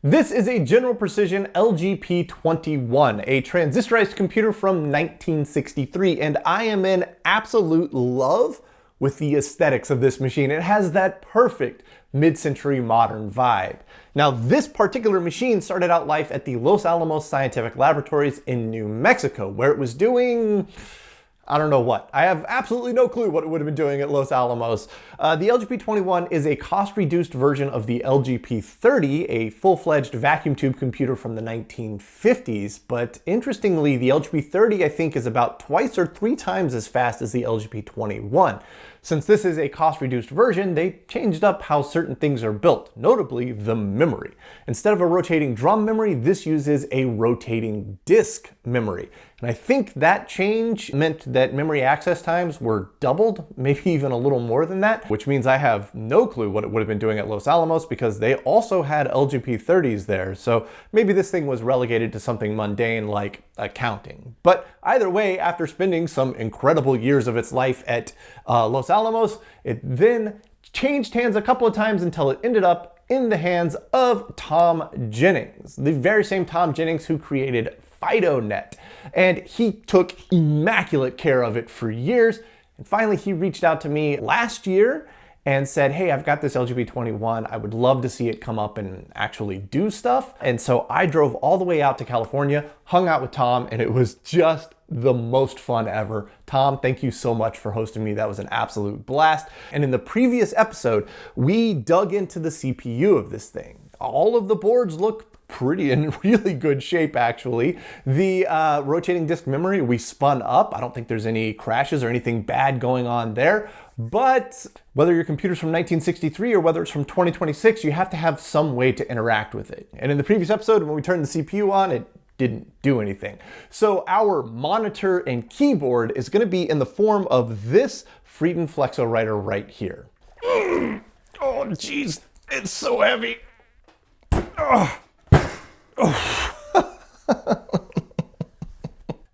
This is a General Precision LGP21, a transistorized computer from 1963, and I am in absolute love with the aesthetics of this machine. It has that perfect mid-century modern vibe. Now, this particular machine started out life at the Los Alamos Scientific Laboratories in New Mexico, where it was doing I don't know what. I have absolutely no clue what it would have been doing at Los Alamos. The LGP21 is a cost-reduced version of the LGP30, a full-fledged vacuum tube computer from the 1950s. But interestingly, the LGP30, I think, is about twice or three times as fast as the LGP21. Since this is a cost-reduced version, they changed up how certain things are built, notably the memory. Instead of a rotating drum memory, this uses a rotating disk memory. And I think that change meant that memory access times were doubled, maybe even a little more than that, which means I have no clue what it would have been doing at Los Alamos because they also had LGP30s there. So maybe this thing was relegated to something mundane like accounting. But either way, after spending some incredible years of its life at Los Alamos, it then changed hands a couple of times until it ended up in the hands of Tom Jennings, the very same Tom Jennings who created FidoNet. And he took immaculate care of it for years. And finally, he reached out to me last year and said, hey, I've got this LGP21. I would love to see it come up and actually do stuff. And so I drove all the way out to California, hung out with Tom, and it was just the most fun ever. Tom, thank you so much for hosting me. That was an absolute blast. And in the previous episode, we dug into the CPU of this thing. All of the boards look pretty in really good shape, actually. The rotating disk memory we spun up. I don't think there's any crashes or anything bad going on there. But whether your computer's from 1963 or whether it's from 2026, you have to have some way to interact with it. And in the previous episode, when we turned the CPU on, it didn't do anything. So our monitor and keyboard is going to be in the form of this Friden Flexowriter right here. Oh, jeez, it's so heavy. Oh.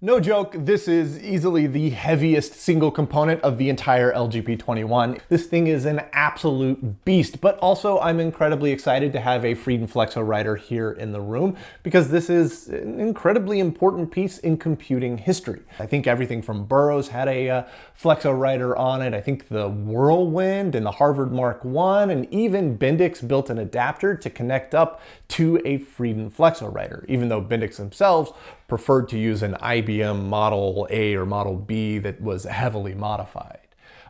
No joke, this is easily the heaviest single component of the entire LGP21. This thing is an absolute beast, but also I'm incredibly excited to have a Friden Flexowriter here in the room because this is an incredibly important piece in computing history. I think everything from Burroughs had a Flexowriter on it. I think the Whirlwind and the Harvard Mark I, and even Bendix built an adapter to connect up to a Friden Flexowriter, even though Bendix themselves preferred to use an IBM Model A or Model B that was heavily modified.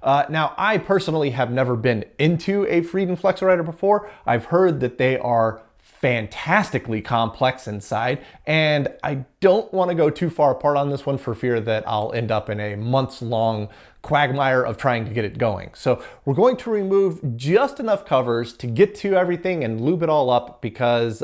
Now, I personally have never been into a Friden Flexowriter before. I've heard that they are fantastically complex inside, and I don't want to go too far apart on this one for fear that I'll end up in a months-long quagmire of trying to get it going. So we're going to remove just enough covers to get to everything and lube it all up because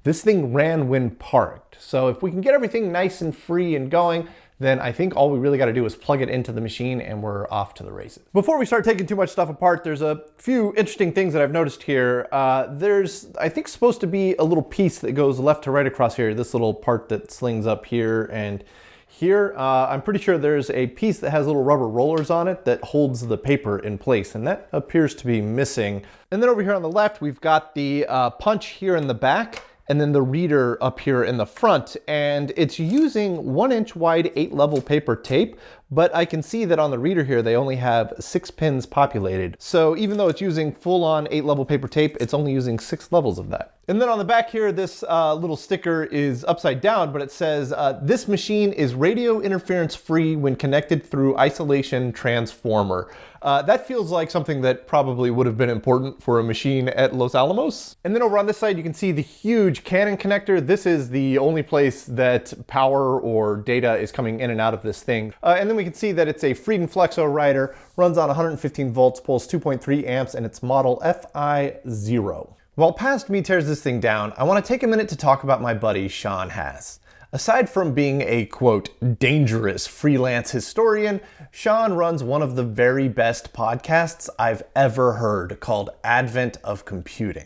this thing ran when parked. So if we can get everything nice and free and going, then I think all we really got to do is plug it into the machine and we're off to the races. Before we start taking too much stuff apart, there's a few interesting things that I've noticed here. There's, I think, supposed to be a little piece that goes left to right across here, this little part that slings up here and here. I'm pretty sure there's a piece that has little rubber rollers on it that holds the paper in place, and that appears to be missing. And then over here on the left, we've got the punch here in the back, and then the reader up here in the front, and it's using 1-inch wide 8-level paper tape, but I can see that on the reader here they only have 6 pins populated. So even though it's using full-on 8-level paper tape, it's only using 6 levels of that. And then on the back here, this little sticker is upside down, but it says, this machine is radio interference free when connected through isolation transformer. That feels like something that probably would have been important for a machine at Los Alamos. And then over on this side, you can see the huge Canon connector. This is the only place that power or data is coming in and out of this thing. And then we can see that it's a Friden Flexowriter, runs on 115 volts, pulls 2.3 amps, and it's model FI0. While past me tears this thing down, I want to take a minute to talk about my buddy Sean Haas. Aside from being a, quote, dangerous freelance historian, Sean runs one of the very best podcasts I've ever heard called Advent of Computing.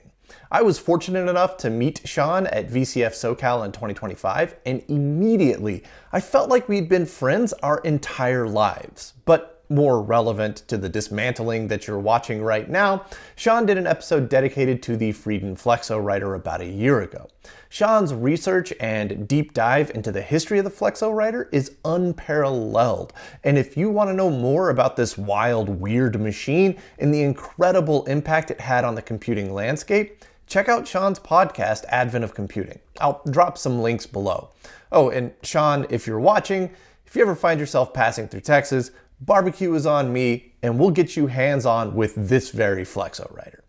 I was fortunate enough to meet Sean at VCF SoCal in 2025, and immediately I felt like we'd been friends our entire lives. But more relevant to the dismantling that you're watching right now, Sean did an episode dedicated to the Friden Flexowriter about a year ago. Sean's research and deep dive into the history of the Flexowriter is unparalleled. And if you want to know more about this wild, weird machine and the incredible impact it had on the computing landscape, check out Sean's podcast, Advent of Computing. I'll drop some links below. Oh, and Sean, if you're watching, if you ever find yourself passing through Texas, barbecue is on me, and we'll get you hands-on with this very Flexowriter.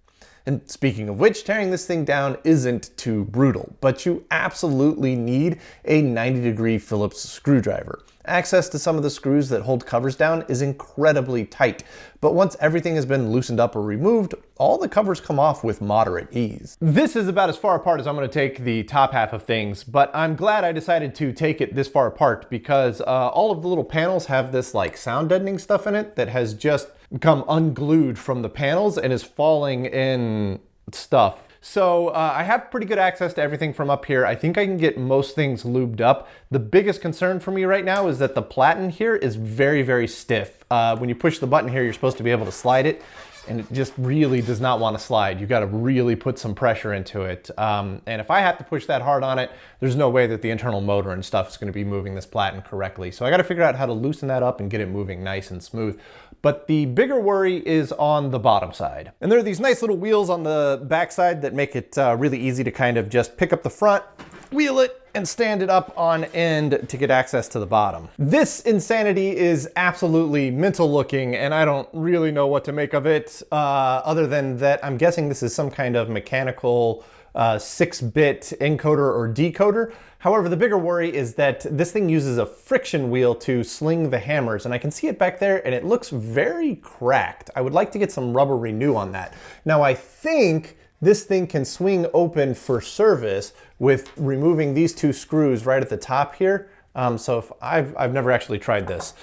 And speaking of which, tearing this thing down isn't too brutal, but you absolutely need a 90-degree Phillips screwdriver. Access to some of the screws that hold covers down is incredibly tight, but once everything has been loosened up or removed, all the covers come off with moderate ease. This is about as far apart as I'm going to take the top half of things, but I'm glad I decided to take it this far apart because all of the little panels have this like sound deadening stuff in it that has just become unglued from the panels and is falling in stuff. So I have pretty good access to everything from up here. I think I can get most things lubed up. The biggest concern for me right now is that the platen here is very, very stiff. When you push the button here, you're supposed to be able to slide it, and it just really does not want to slide. You got to really put some pressure into it. And if I have to push that hard on it, there's no way that the internal motor and stuff is going to be moving this platen correctly. So I got to figure out how to loosen that up and get it moving nice and smooth. But the bigger worry is on the bottom side. And there are these nice little wheels on the back side that make it really easy to kind of just pick up the front, wheel it, and stand it up on end to get access to the bottom. This insanity is absolutely mental looking, and I don't really know what to make of it, other than that I'm guessing this is some kind of mechanical 6-bit encoder or decoder. However, the bigger worry is that this thing uses a friction wheel to sling the hammers, and I can see it back there and it looks very cracked. I would like to get some rubber renew on that. Now I think this thing can swing open for service with removing these two screws right at the top here. So if I've never actually tried this.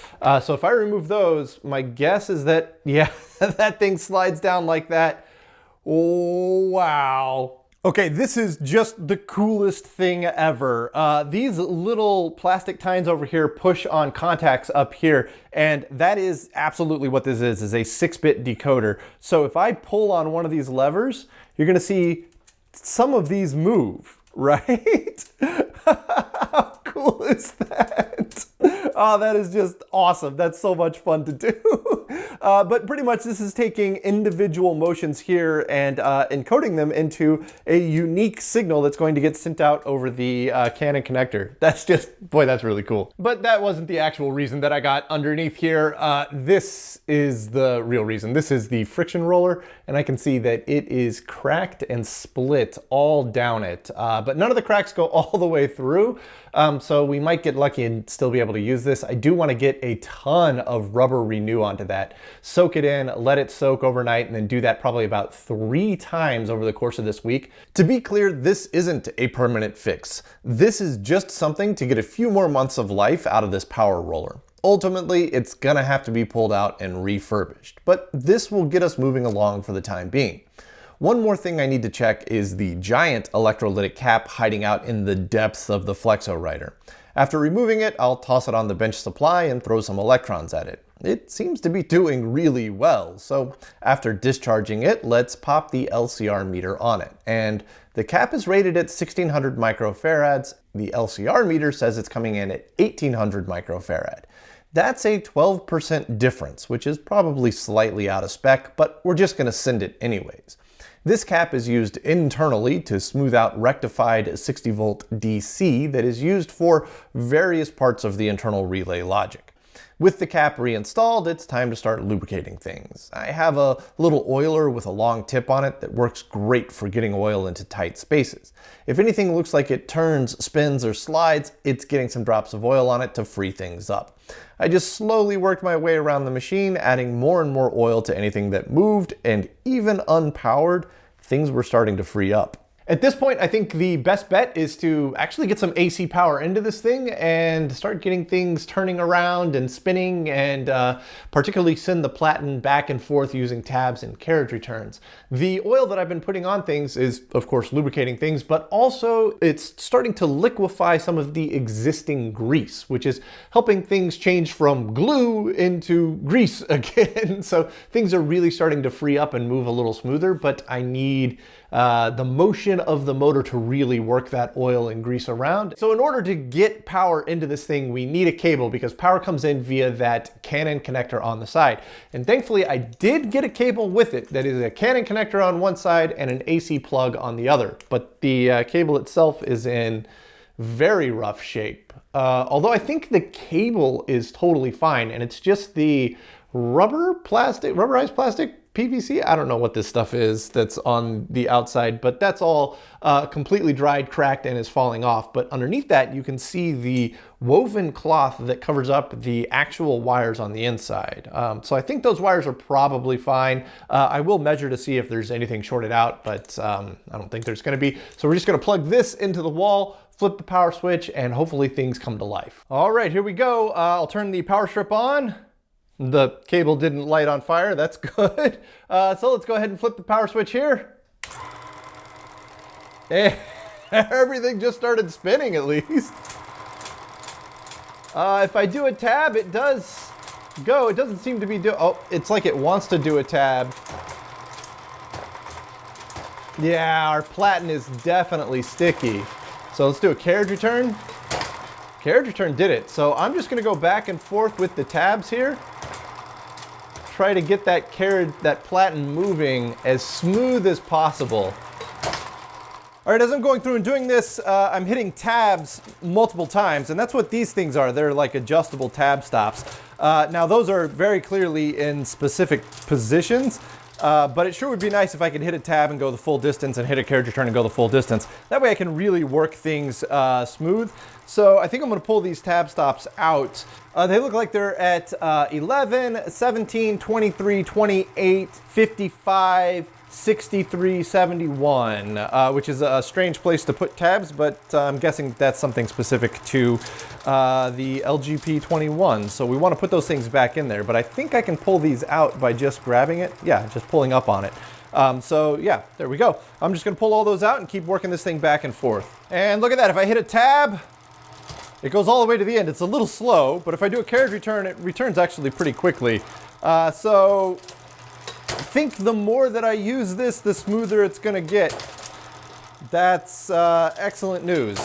So if I remove those, my guess is that, yeah, that thing slides down like that. Oh, wow. Okay, this is just the coolest thing ever. These little plastic tines over here push on contacts up here, and that is absolutely what this is a 6-bit decoder. So if I pull on one of these levers, you're gonna see some of these move, right? How cool is that? Oh, that is just awesome. That's so much fun to do. But pretty much this is taking individual motions here and encoding them into a unique signal that's going to get sent out over the Canon connector. That's just, boy, that's really cool. But that wasn't the actual reason that I got underneath here. This is the real reason. This is the friction roller, and I can see that it is cracked and split all down it. But none of the cracks go all the way through. So we might get lucky and still be able to use this. I do want to get a ton of rubber renew onto that, soak it in, let it soak overnight, and then do that probably about 3 times over the course of this week. To be clear, this isn't a permanent fix. This is just something to get a few more months of life out of this power roller. Ultimately, it's gonna have to be pulled out and refurbished, but this will get us moving along for the time being. One more thing I need to check is the giant electrolytic cap hiding out in the depths of the Flexowriter. After removing it, I'll toss it on the bench supply and throw some electrons at it. It seems to be doing really well, so after discharging it, let's pop the LCR meter on it. And the cap is rated at 1600 microfarads. The LCR meter says it's coming in at 1800 microfarad. That's a 12% difference, which is probably slightly out of spec, but we're just gonna send it anyways. This cap is used internally to smooth out rectified 60 volt DC that is used for various parts of the internal relay logic. With the cap reinstalled, it's time to start lubricating things. I have a little oiler with a long tip on it that works great for getting oil into tight spaces. If anything looks like it turns, spins, or slides, it's getting some drops of oil on it to free things up. I just slowly worked my way around the machine, adding more and more oil to anything that moved, and even unpowered, things were starting to free up. At this point, I think the best bet is to actually get some AC power into this thing and start getting things turning around and spinning, and particularly send the platen back and forth using tabs and carriage returns. The oil that I've been putting on things is, of course, lubricating things, but also it's starting to liquefy some of the existing grease, which is helping things change from glue into grease again. So things are really starting to free up and move a little smoother, but I need the motion of the motor to really work that oil and grease around. So in order to get power into this thing, we need a cable, because power comes in via that Canon connector on the side. And thankfully I did get a cable with it that is a Canon connector on one side and an AC plug on the other. But the cable itself is in very rough shape. Although I think the cable is totally fine, and it's just the rubberized plastic, PVC? I don't know what this stuff is that's on the outside, but that's all completely dried, cracked, and is falling off. But underneath that, you can see the woven cloth that covers up the actual wires on the inside. So I think those wires are probably fine. I will measure to see if there's anything shorted out, but I don't think there's gonna be. So we're just gonna plug this into the wall, flip the power switch, and hopefully things come to life. All right, here we go. I'll turn the power strip on. The cable didn't light on fire, that's good. So let's go ahead and flip the power switch here. And everything just started spinning, at least. If I do a tab, it does go. It doesn't seem to be oh, it's like it wants to do a tab. Yeah, our platen is definitely sticky. So let's do a carriage return. Carriage return did it. So I'm just gonna go back and forth with the tabs here. Try to get that platen moving as smooth as possible. All right, as I'm going through and doing this, I'm hitting tabs multiple times, and that's what these things are. They're like adjustable tab stops. Now those are very clearly in specific positions, but it sure would be nice if I could hit a tab and go the full distance, and hit a carriage return and go the full distance. That way I can really work things smooth. So I think I'm gonna pull these tab stops out. They look like they're at 11, 17, 23, 28, 55, 63, 71, which is a strange place to put tabs, but I'm guessing that's something specific to the LGP21. So we want to put those things back in there, but I think I can pull these out by just grabbing it. Yeah, just pulling up on it. So yeah, there we go. I'm just gonna pull all those out and keep working this thing back and forth. And look at that, if I hit a tab, it goes all the way to the end. It's a little slow, but if I do a carriage return, it returns actually pretty quickly. So I think the more that I use this, the smoother it's gonna get. That's excellent news.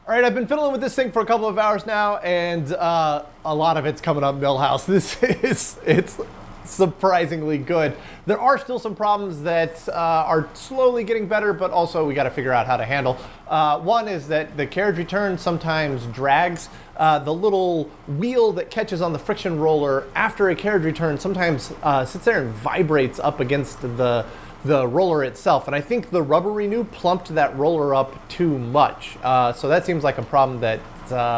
All right, I've been fiddling with this thing for a couple of hours now, and a lot of it's coming up Millhouse. It's surprisingly good. There are still some problems that are slowly getting better, but also we got to figure out how to handle. One is that the carriage return sometimes drags. The little wheel that catches on the friction roller after a carriage return sometimes sits there and vibrates up against the roller itself. And I think the rubber renew plumped that roller up too much. So that seems like a problem that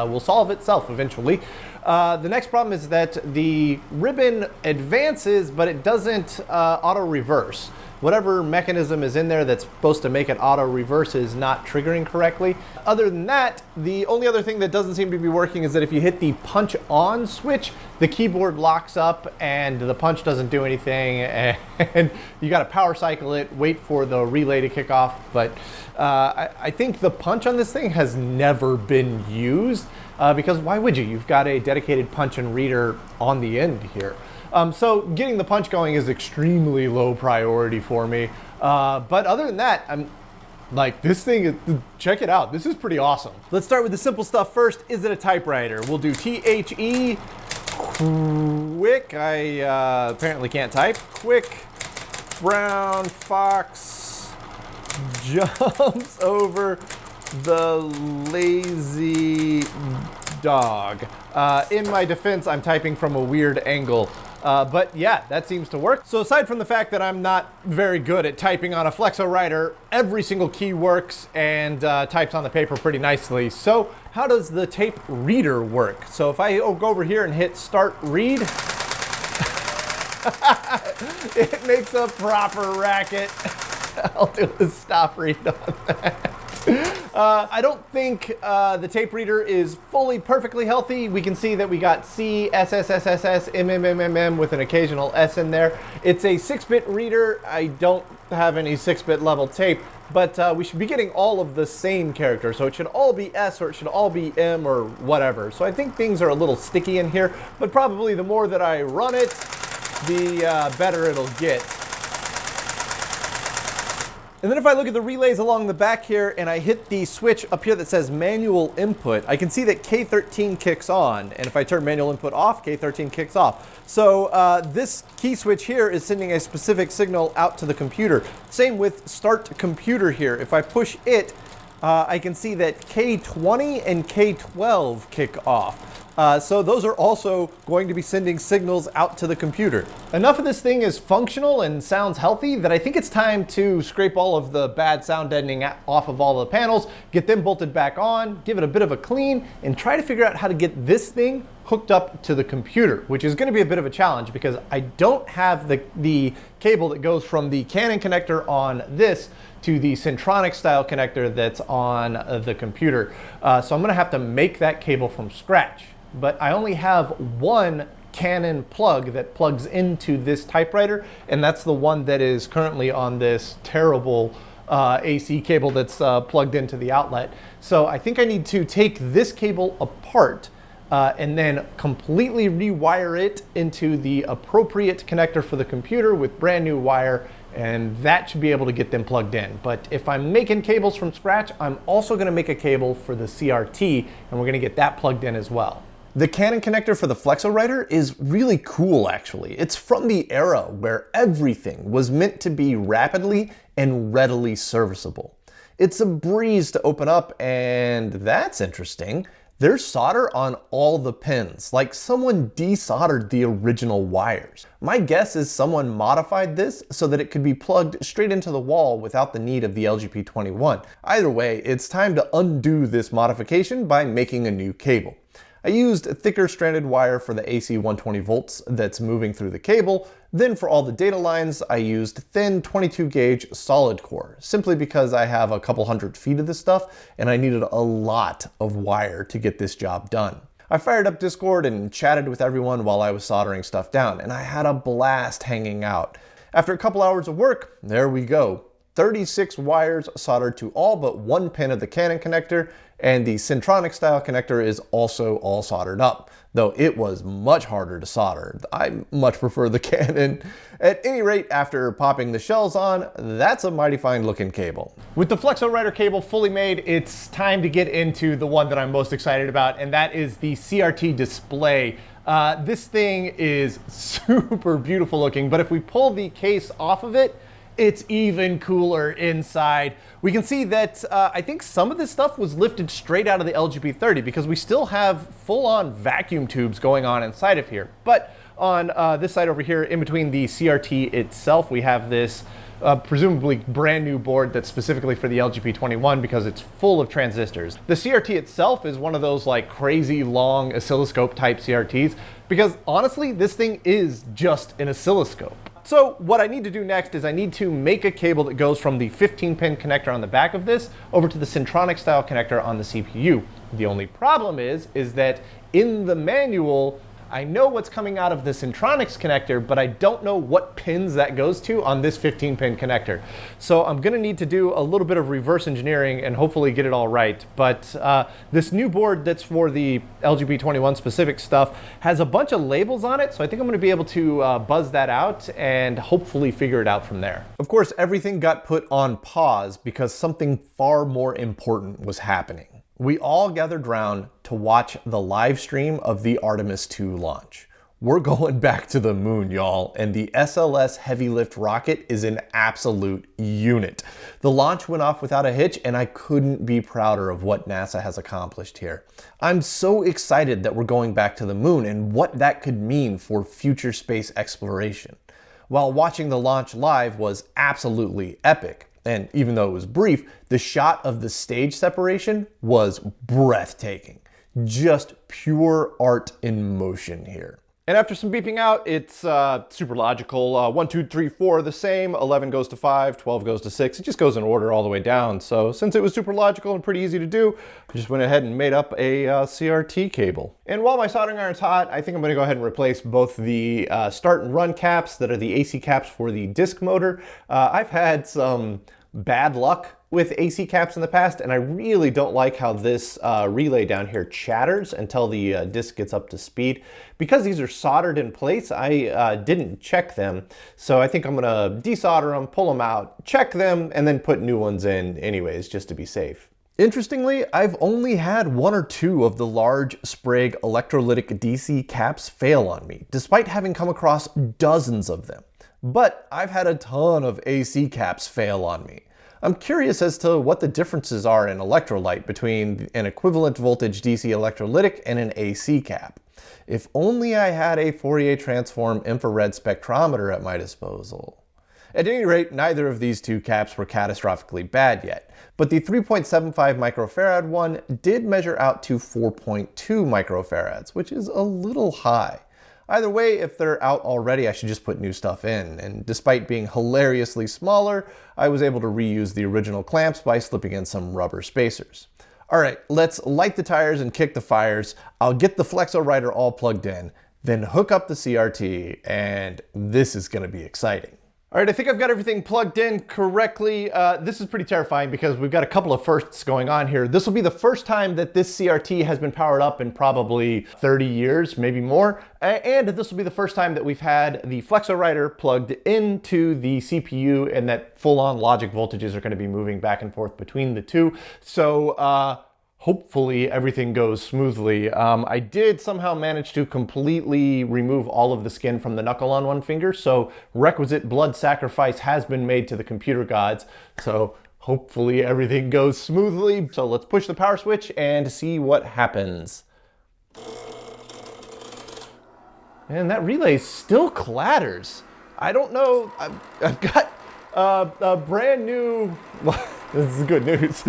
will solve itself eventually. The next problem is that the ribbon advances, but it doesn't auto reverse. Whatever mechanism is in there that's supposed to make it auto reverse is not triggering correctly. Other than that, the only other thing that doesn't seem to be working is that if you hit the punch on switch, the keyboard locks up and the punch doesn't do anything, and you got to power cycle it, wait for the relay to kick off. But I think the punch on this thing has never been used because why would you? You've got a dedicated punch and reader on the end here. So getting the punch going is extremely low priority for me. But other than that, I'm like, this thing, check it out. This is pretty awesome. Let's start with the simple stuff first. Is it a typewriter? We'll do THE, quick. I apparently can't type. Quick, brown fox jumps over the lazy dog. In my defense, I'm typing from a weird angle. But yeah, that seems to work. So aside from the fact that I'm not very good at typing on a Flexowriter, every single key works and types on the paper pretty nicely. So how does the tape reader work? So if I go over here and hit start read, It makes a proper racket. I'll do a stop read on that. I don't think the tape reader is fully perfectly healthy. We can see that we got C, S, S, S, S, S, M, M, M, M, M with an occasional S in there. It's a 6-bit reader. I don't have any 6-bit level tape, but we should be getting all of the same characters. So it should all be S or it should all be M or whatever. So I think things are a little sticky in here, but probably the more that I run it, the better it'll get. And then if I look at the relays along the back here and I hit the switch up here that says manual input, I can see that K13 kicks on. And if I turn manual input off, K13 kicks off. So this key switch here is sending a specific signal out to the computer. Same with start computer here. If I push it, I can see that K20 and K12 kick off. So those are also going to be sending signals out to the computer. Enough of this thing is functional and sounds healthy that I think it's time to scrape all of the bad sound deadening off of all the panels, get them bolted back on, give it a bit of a clean, and try to figure out how to get this thing hooked up to the computer, which is going to be a bit of a challenge because I don't have the cable that goes from the Canon connector on this to the Centronic style connector that's on the computer. So I'm going to have to make that cable from scratch. But I only have one Canon plug that plugs into this typewriter, and that's the one that is currently on this terrible AC cable that's plugged into the outlet. So I think I need to take this cable apart and then completely rewire it into the appropriate connector for the computer with brand new wire, and that should be able to get them plugged in. But if I'm making cables from scratch, I'm also going to make a cable for the CRT, and we're going to get that plugged in as well. The Canon connector for the Flexowriter is really cool, actually. It's from the era where everything was meant to be rapidly and readily serviceable. It's a breeze to open up, and that's interesting. There's solder on all the pins, like someone desoldered the original wires. My guess is someone modified this so that it could be plugged straight into the wall without the need of the LGP21. Either way, it's time to undo this modification by making a new cable. I used thicker stranded wire for the AC 120 volts that's moving through the cable. Then for all the data lines, I used thin 22 gauge solid core, simply because I have a couple 100 feet of this stuff and I needed a lot of wire to get this job done. I fired up Discord and chatted with everyone while I was soldering stuff down, and I had a blast hanging out. After a couple hours of work, there we go. 36 wires soldered to all but one pin of the Canon connector, and the Centronic style connector is also all soldered up, though it was much harder to solder. I much prefer the Canon. At any rate, after popping the shells on, that's a mighty fine looking cable. With the Flexowriter cable fully made, it's time to get into the one that I'm most excited about, and that is the CRT display. This thing is super beautiful looking, but if we pull the case off of it, it's even cooler inside. We can see that I think some of this stuff was lifted straight out of the LGP30 because we still have full-on vacuum tubes going on inside of here. But on this side over here, in between the CRT itself, we have this presumably brand new board that's specifically for the LGP21 because it's full of transistors. The CRT itself is one of those like crazy long oscilloscope type CRTs because honestly, this thing is just an oscilloscope. So what I need to do next is I need to make a cable that goes from the 15-pin connector on the back of this over to the Centronic style connector on the CPU. The only problem is that in the manual, I know what's coming out of the Centronics connector, but I don't know what pins that goes to on this 15-pin connector. So I'm gonna need to do a little bit of reverse engineering and hopefully get it all right. But this new board that's for the LGP21 specific stuff has a bunch of labels on it, so I think I'm gonna be able to buzz that out and hopefully figure it out from there. Of course, everything got put on pause because something far more important was happening. We all gathered round to watch the live stream of the Artemis 2 launch. We're going back to the moon, y'all, and the SLS heavy lift rocket is an absolute unit. The launch went off without a hitch, and I couldn't be prouder of what NASA has accomplished here. I'm so excited that we're going back to the moon and what that could mean for future space exploration. While watching the launch live was absolutely epic, and even though it was brief, the shot of the stage separation was breathtaking. Just pure art in motion here. And after some beeping out, it's super logical. 1, 2, 3, 4 are the same. 11 goes to 5, 12 goes to 6. It just goes in order all the way down. So since it was super logical and pretty easy to do, I just went ahead and made up a CRT cable. And while my soldering iron's hot, I think I'm going to go ahead and replace both the start and run caps that are the AC caps for the disc motor. I've had some bad luck with AC caps in the past, and I really don't like how this relay down here chatters until the disc gets up to speed. Because these are soldered in place, I didn't check them, so I think I'm gonna desolder them, pull them out, check them, and then put new ones in anyways, just to be safe. Interestingly, I've only had 1 or 2 of the large Sprague electrolytic DC caps fail on me, despite having come across dozens of them. But I've had a ton of AC caps fail on me. I'm curious as to what the differences are in electrolyte between an equivalent voltage DC electrolytic and an AC cap. If only I had a Fourier transform infrared spectrometer at my disposal. At any rate, neither of these 2 caps were catastrophically bad yet, but the 3.75 microfarad one did measure out to 4.2 microfarads, which is a little high. Either way, if they're out already, I should just put new stuff in, and despite being hilariously smaller, I was able to reuse the original clamps by slipping in some rubber spacers. Alright, let's light the tires and kick the fires. I'll get the Flexowriter all plugged in, then hook up the CRT, and this is going to be exciting. All right, I think I've got everything plugged in correctly. This is pretty terrifying because we've got a couple of firsts going on here. This will be the first time that this CRT has been powered up in probably 30 years, maybe more. And this will be the first time that we've had the Flexowriter plugged into the CPU and that full-on logic voltages are going to be moving back and forth between the two. So, hopefully everything goes smoothly. I did somehow manage to completely remove all of the skin from the knuckle on one finger, so requisite blood sacrifice has been made to the computer gods. So hopefully everything goes smoothly. So let's push the power switch and see what happens. And that relay still clatters. I don't know, I've got a brand new, well, this is good news.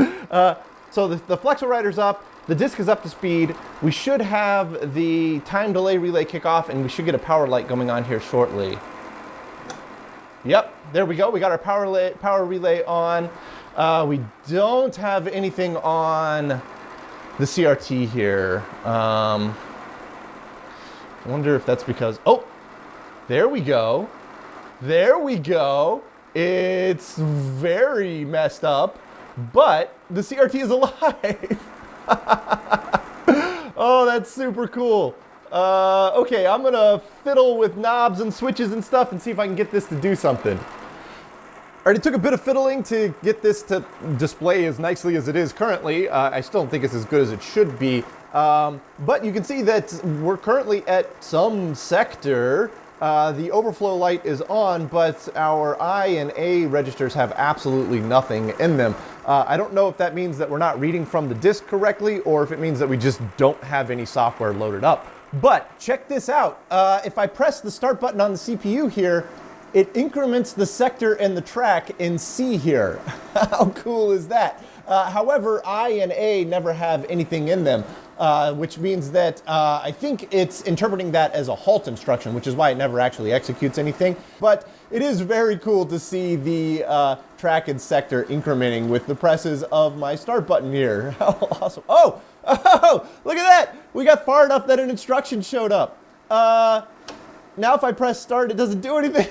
So the Flexowriter's up, the disc is up to speed. We should have the time delay relay kick off, and we should get a power light going on here shortly. Yep, there we go. We got our power relay on. We don't have anything on the CRT here. I wonder if that's because, oh, there we go. There we go. It's very messed up. But the CRT is alive. Oh, that's super cool. Okay, I'm gonna fiddle with knobs and switches and stuff and see if I can get this to do something. Alright, it took a bit of fiddling to get this to display as nicely as it is currently. I still don't think it's as good as it should be. But you can see that we're currently at some sector. The overflow light is on, but our I and A registers have absolutely nothing in them. I don't know if that means that we're not reading from the disk correctly, or if it means that we just don't have any software loaded up. But check this out. If I press the start button on the CPU here, it increments the sector and the track in C here. How cool is that? However, I and A never have anything in them. Which means that I think it's interpreting that as a halt instruction, which is why it never actually executes anything. But it is very cool to see the track and sector incrementing with the presses of my start button here. How awesome. Oh, look at that. We got far enough that an instruction showed up. Now if I press start, it doesn't do anything.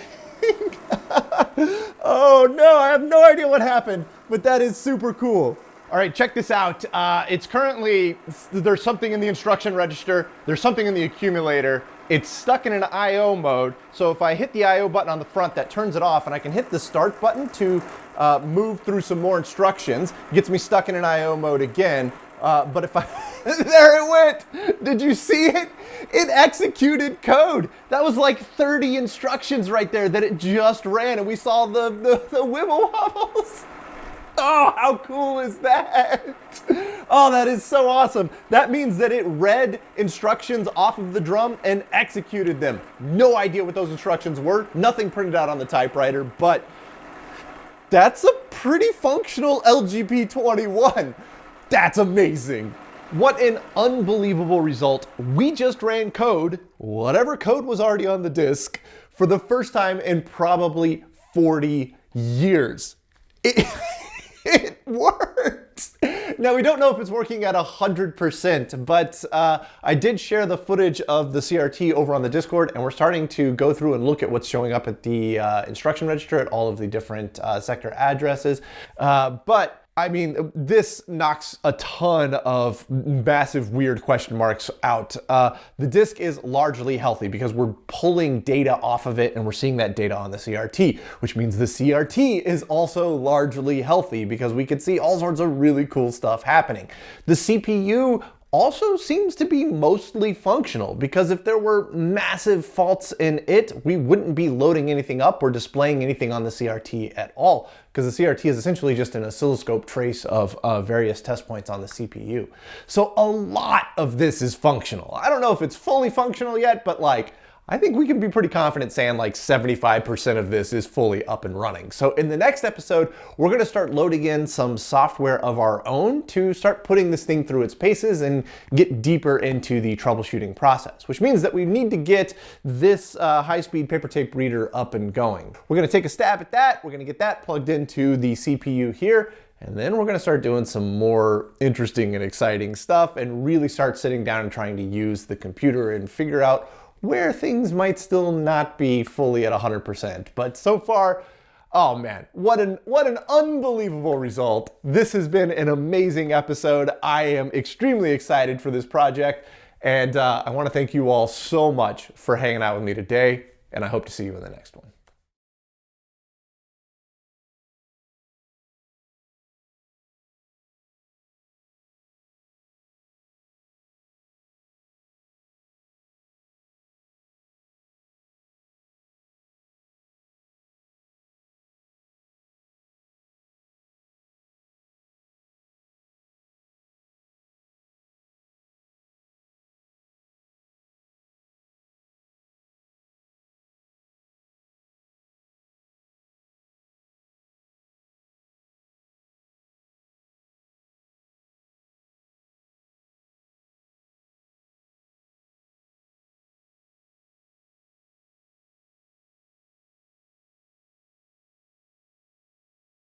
Oh no, I have no idea what happened, but that is super cool. All right, check this out. It's currently, there's something in the instruction register, there's something in the accumulator. It's stuck in an I/O mode, so if I hit the I/O button on the front, that turns it off, and I can hit the start button to move through some more instructions. Gets me stuck in an I/O mode again, but if I, there it went! Did you see it? It executed code. That was like 30 instructions right there that it just ran, and we saw the wibble wobbles. Oh, how cool is that? Oh, that is so awesome. That means that it read instructions off of the drum and executed them. No idea what those instructions were. Nothing printed out on the typewriter, but that's a pretty functional LGP21. That's amazing. What an unbelievable result. We just ran code, whatever code was already on the disk, for the first time in probably 40 years. It worked. Now, we don't know if it's working at 100%, but I did share the footage of the CRT over on the Discord, and we're starting to go through and look at what's showing up at the instruction register at all of the different sector addresses. But I mean, this knocks a ton of massive weird question marks out. The disk is largely healthy because we're pulling data off of it and we're seeing that data on the CRT, which means the CRT is also largely healthy because we can see all sorts of really cool stuff happening. The CPU also seems to be mostly functional, because if there were massive faults in it, we wouldn't be loading anything up or displaying anything on the CRT at all, because the CRT is essentially just an oscilloscope trace of various test points on the CPU. So a lot of this is functional. I don't know if it's fully functional yet, but like, I think we can be pretty confident saying like 75% of this is fully up and running. So in the next episode, we're gonna start loading in some software of our own to start putting this thing through its paces and get deeper into the troubleshooting process, which means that we need to get this high-speed paper tape reader up and going. We're gonna take a stab at that. We're gonna get that plugged into the CPU here, and then we're gonna start doing some more interesting and exciting stuff and really start sitting down and trying to use the computer and figure out where things might still not be fully at 100%. But so far, oh man, what an unbelievable result. This has been an amazing episode. I am extremely excited for this project, and I want to thank you all so much for hanging out with me today, and I hope to see you in the next one.